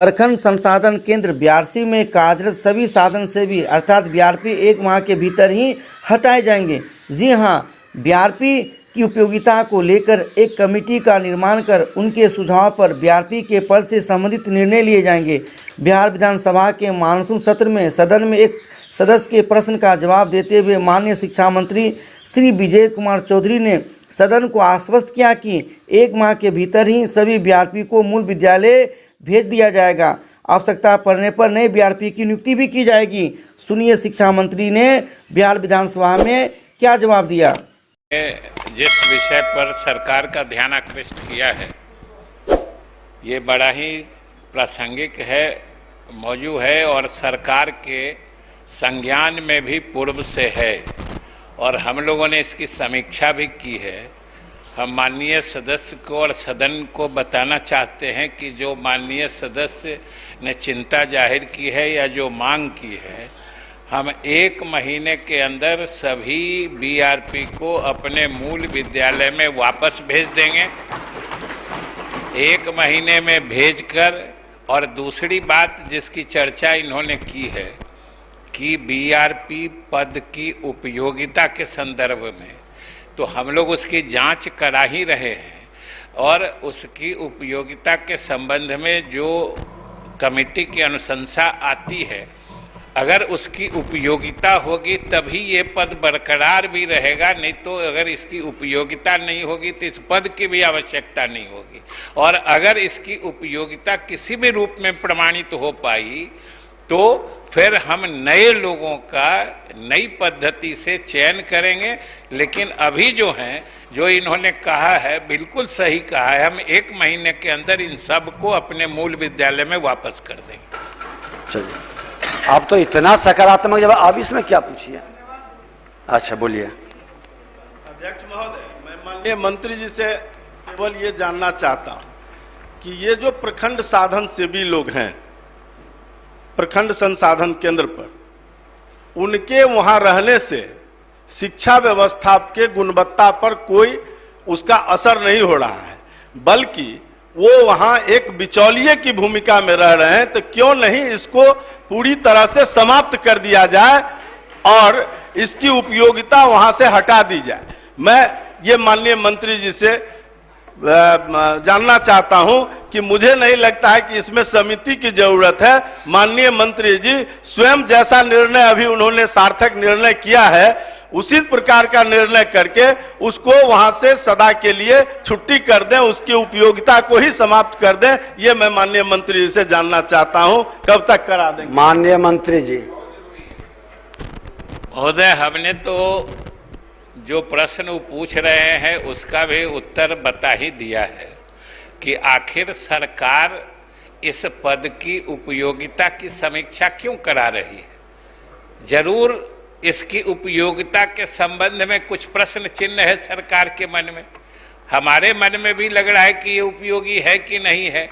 प्रखंड संसाधन केंद्र बीआरसी में कार्यरत सभी साधन सेवी अर्थात बीआरपी 1 माह के भीतर ही हटाए जाएंगे। जी हां, बीआरपी की उपयोगिता को लेकर एक कमेटी का निर्माण कर उनके सुझाव पर बीआरपी के पद से संबंधित निर्णय लिए जाएंगे। बिहार विधानसभा के मानसून सत्र में सदन में एक सदस्य के प्रश्न का जवाब देते हुए माननीय शिक्षा मंत्री श्री विजय कुमार चौधरी ने सदन को आश्वस्त किया कि 1 माह के भीतर ही सभी बीआरपी को मूल विद्यालय भेज दिया जाएगा। आवश्यकता पड़ने पर नए बीआरपी की नियुक्ति भी की जाएगी। सुनिए शिक्षा मंत्री ने बिहार विधानसभा में क्या जवाब दिया। जिस विषय पर सरकार का ध्यान आकृष्ट किया है, ये बड़ा ही प्रासंगिक है, मौजूद है और सरकार के संज्ञान में भी पूर्व से है और हम लोगों ने इसकी समीक्षा भी की है। हम माननीय सदस्य को और सदन को बताना चाहते हैं कि जो माननीय सदस्य ने चिंता जाहिर की है या जो मांग की है, हम 1 महीने के अंदर सभी बीआरपी को अपने मूल विद्यालय में वापस भेज देंगे। 1 महीने में भेजकर, और दूसरी बात जिसकी चर्चा इन्होंने की है कि बीआरपी पद की उपयोगिता के संदर्भ में, तो हम लोग उसकी जांच करा ही रहे हैं और उसकी उपयोगिता के संबंध में जो कमेटी की अनुशंसा आती है, अगर उसकी उपयोगिता होगी तभी ये पद बरकरार भी रहेगा, नहीं तो अगर इसकी उपयोगिता नहीं होगी तो इस पद की भी आवश्यकता नहीं होगी। और अगर इसकी उपयोगिता किसी भी रूप में प्रमाणित हो पाई तो फिर हम नए लोगों का नई पद्धति से चयन करेंगे। लेकिन अभी जो हैं, जो इन्होंने कहा है बिल्कुल सही कहा है, हम 1 महीने के अंदर इन सब को अपने मूल विद्यालय में वापस कर देंगे। चलिए, आप तो इतना सकारात्मक जवाब, आप इसमें क्या पूछिए। अच्छा बोलिए। अध्यक्ष महोदय, मैं माननीय मंत्री जी से केवल ये जानना चाहता हूं कि ये जो प्रखंड साधन सेवी लोग हैं प्रखंड संसाधन केंद्र पर, उनके वहां रहने से शिक्षा व्यवस्था के गुणवत्ता पर कोई उसका असर नहीं हो रहा है, बल्कि वो वहां एक बिचौलिए की भूमिका में रह रहे हैं। तो क्यों नहीं इसको पूरी तरह से समाप्त कर दिया जाए और इसकी उपयोगिता वहां से हटा दी जाए। मैं ये माननीय मंत्री जी से जानना चाहता हूं कि मुझे नहीं लगता है कि इसमें समिति की जरूरत है। माननीय मंत्री जी स्वयं जैसा निर्णय अभी उन्होंने सार्थक निर्णय किया है, उसी प्रकार का निर्णय करके उसको वहां से सदा के लिए छुट्टी कर दें, उसकी उपयोगिता को ही समाप्त कर दें। ये मैं माननीय मंत्री जी से जानना चाहता हूं, कब तक करा देंगे? माननीय मंत्री जी। महोदय, हमने तो जो प्रश्न वो पूछ रहे हैं उसका भी उत्तर बता ही दिया है कि आखिर सरकार इस पद की उपयोगिता की समीक्षा क्यों करा रही है। जरूर इसकी उपयोगिता के संबंध में कुछ प्रश्न चिन्ह है सरकार के मन में, हमारे मन में भी लग रहा है कि ये उपयोगी है कि नहीं है।